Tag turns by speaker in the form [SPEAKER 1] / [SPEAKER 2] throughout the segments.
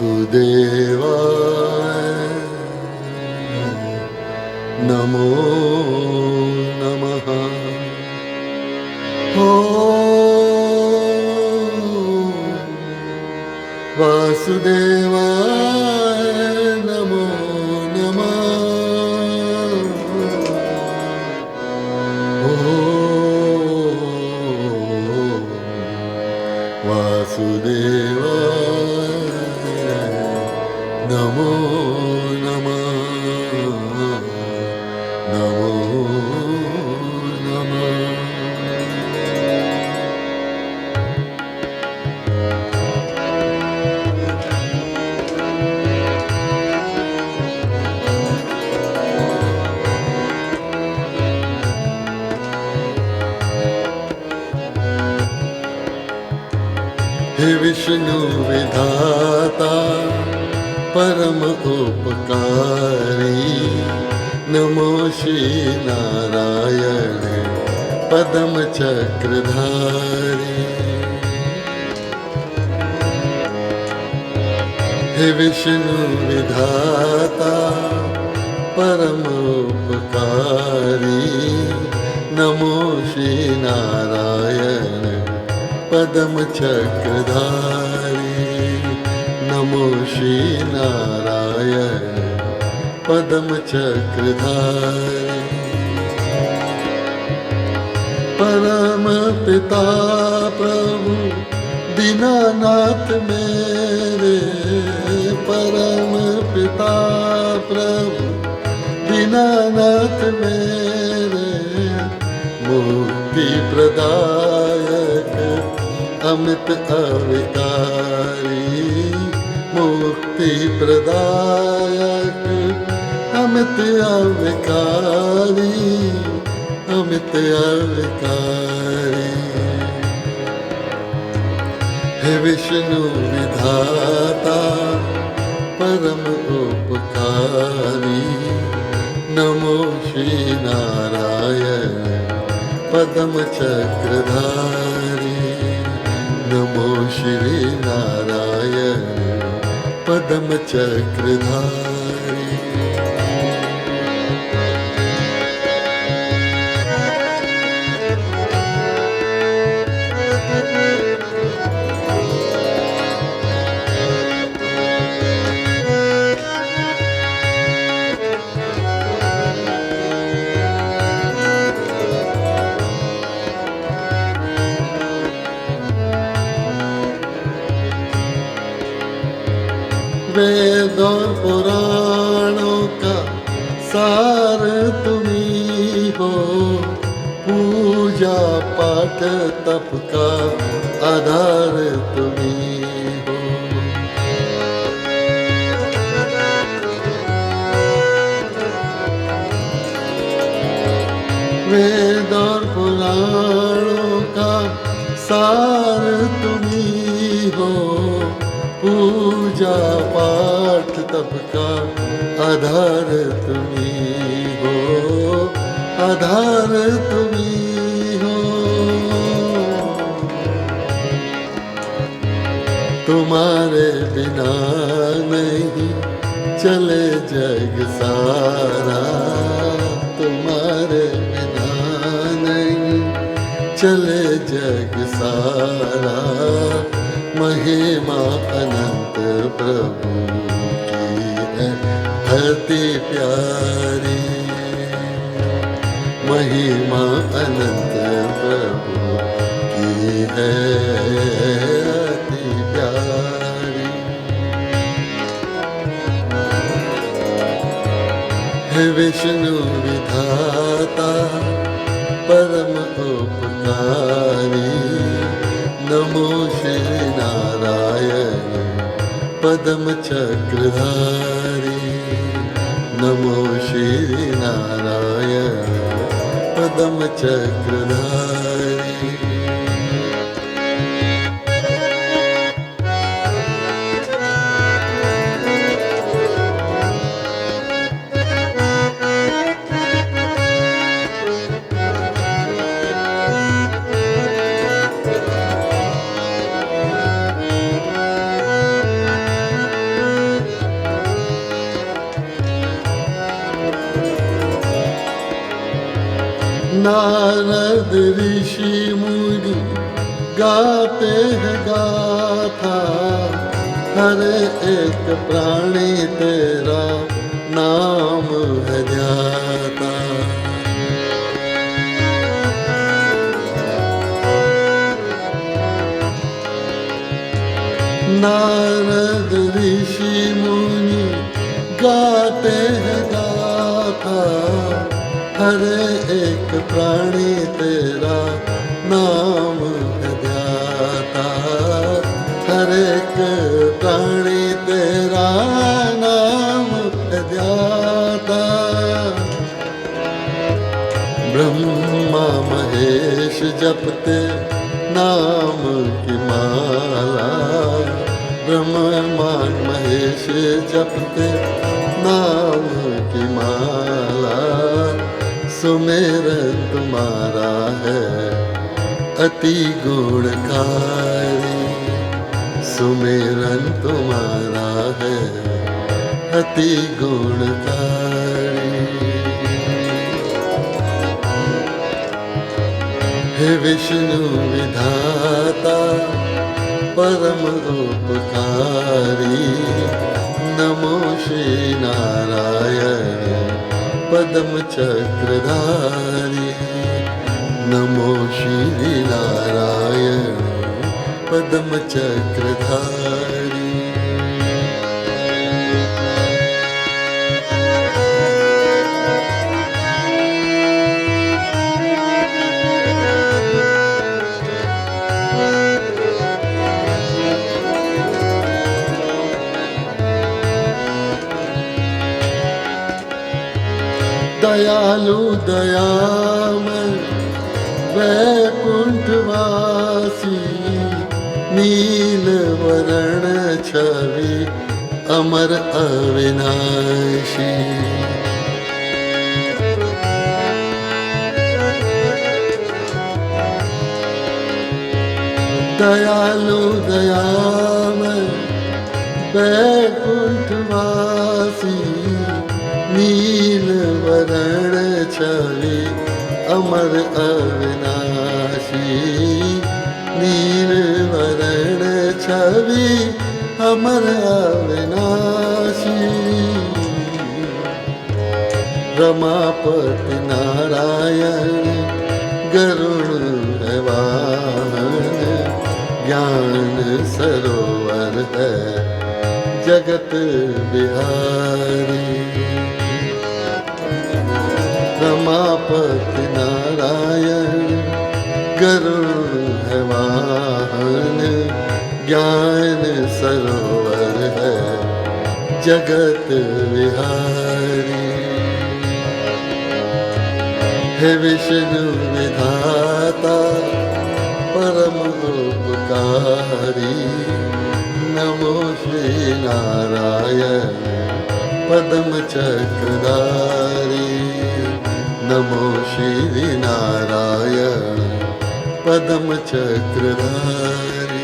[SPEAKER 1] वासुदेवाय नमो नमः। वासुदेवाय नमो नमः। वासुदेवाय नमो नमः। नमो नमः। हे विष्णु विधाता परम उपकारी, नमो श्री नारायण पदम चक्रधारी। हे विष्णु विधाता परम उपकारी, नमो श्री नारायण पदम चक्रधारी। नमो श्री नारायण पदम चक्रधारी। परम पिता प्रभु दीनानाथ मेरे, परम पिता प्रभु दीनानाथ मेरे, मुक्ति प्रदायक अमित अविकारी, मुक्ति प्रदायक अमित अविकारी, अमित अविकारी। हे विष्णु विधाता परम उपकारी, नमो श्री नारायण पदम चक्रधारी। नमो श्री नारायण पदम चक्रधारी। वेद और पुराणों का सार तुम्ही हो, पूजा पाठ तप का आधार तुम्ही हो। वेद और पुराणों का सार तुम्ही हो, पूजा पाठ तप का आधार तुम्ही हो, आधार तुम्ही हो। तुम्हारे बिना नहीं चले जग सारा, तुम्हारे बिना नहीं चले जग सारा। महिमा अनंत प्रभु की है अति प्यारी, महिमा अनंत प्रभु की है अति प्यारी। हे विष्णु विधाता परम उपकारी, नमो श्री नारायण पदम चक्रधारी। नमो श्री नारायण पदम चक्रधारी। नारद ऋषि मुनि गाते हैं गाथा, हर एक प्राणी तेरा नाम है ध्याता। नारद ऋषि मुनि गाते हैं गाथा, हर एक प्राणी तेरा नाम है ध्याता, हर एक प्राणी तेरा नाम है ध्याता। ब्रह्मा महेश जपते नाम की माला, ब्रह्मा महेश जपते नाम की माला, सुमेरन तुम्हारा है अति गुणकारी, सुमेरन तुम्हारा है अति गुणकारी। हे विष्णु विधाता परम उपकारी, नमो श्री नारायण पद्म चक्रधारी, नमो श्री नारायण पद्म चक्रधारी। दयालु दयामय वैकुंठ वासी, नील वरण छवि अमर अविनाशी। दयालु दयामय वैकुंठ वासी, नील वरण छवि अमर अविनाशी, नील वरण छवि अमर अविनाशी। रमापति नारायण गरुड़ है वाहन, ज्ञान सरोवर है जगत बिहारी। रमापति नारायण गरुड़ है वाहन, ज्ञान सरोवर है जगत विहारी। हे विष्णु विधाता परम उपकारी, नमो श्री नारायण पद्म चक्रधारी, नमो श्री नारायण पद्म चक्रधारी।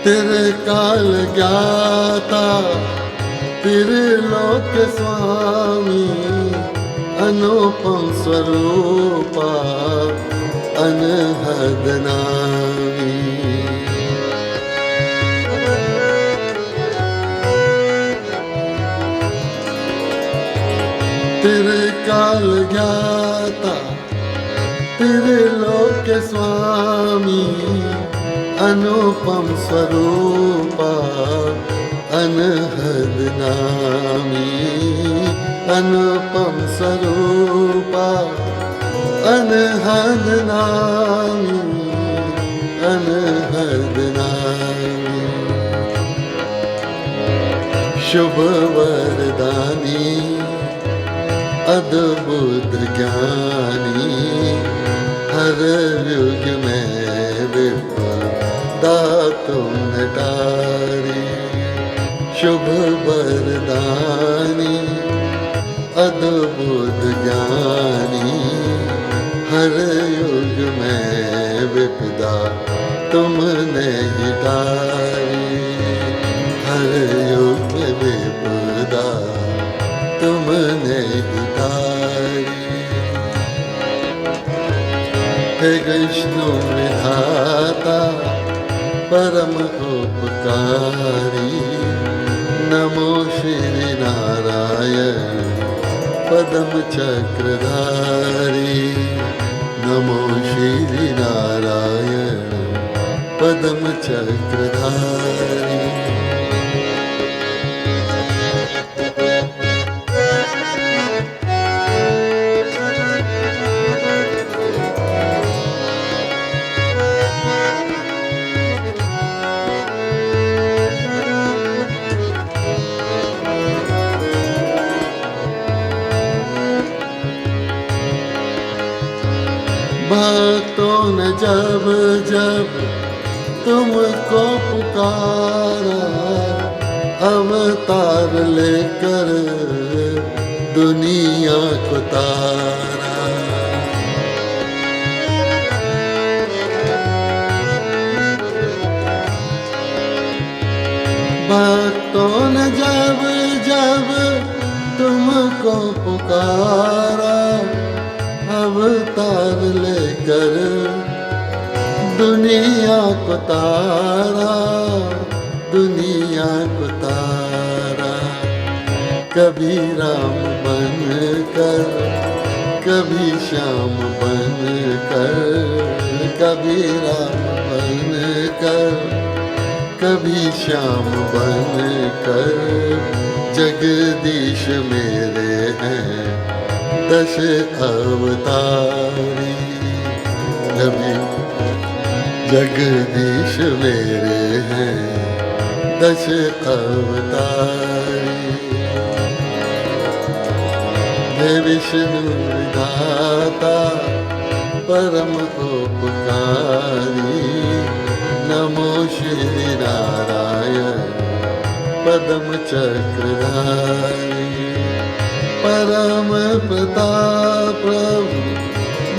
[SPEAKER 1] त्रिकाल ज्ञाता त्रिलोक स्वामी, अनुपम स्वरूपा अनहद नामी। त्रिकाल ज्ञाता त्रिलोक स्वामी, अनुपम स्वरूपा अनहद नामी। अनुपम स्वरूपा अनहद नामी, अनहद नामी। शुभ वरदानी अद्भुत ज्ञानी, हर युग में विपदा तुम नटारी। शुभ वरदानी अद्भुत ज्ञानी, हर युग में विपदा तुमने ही टारी, हर युग में विपदा तुमने ही टारी। हे विष्णु विधाता परम उपकारी, नमो श्री नारायण पदम चक्रधारी, नमो श्री नारायण पदम चक्रधारी। भक्तों ने जब जब तुमको पुकारा, अवतार लेकर दुनिया को तारा। भक्तों ने जब जब तुमको पुकारा, अवतार लेकर दुनिया को तारा, दुनिया को तारा। कभी राम बन कर, कभी श्याम बन कर, कभी राम बन कर, कभी श्याम बन कर, जगदीश मेरे हैं 10 अवतारी। कभी जगदीश मेरे हैं 10 अवतारी। हे विष्णु विधाता परम उपकारी, नमो श्री नारायण पदम चक्रधारी। परम प्रताप प्रभु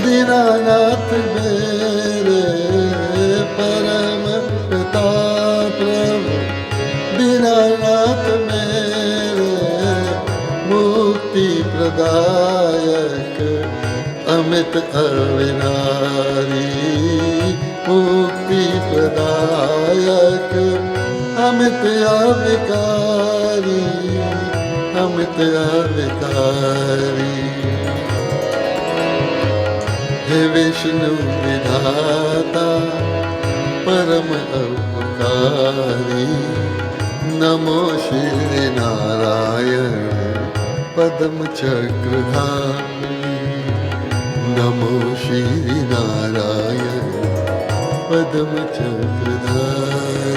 [SPEAKER 1] दीनानाथ मेरे, परम प्रताप प्रभु दीनानाथ मेरे, मुक्ति प्रदायक अमित अविनारी, मुक्ति प्रदायक अमित अविकारी, अमित अविकारी। हे विष्णु विधाता परम उपकारी, नमो श्री नारायण पदम चक्रधारी, नमो श्री नारायण पदम चक्रधारी।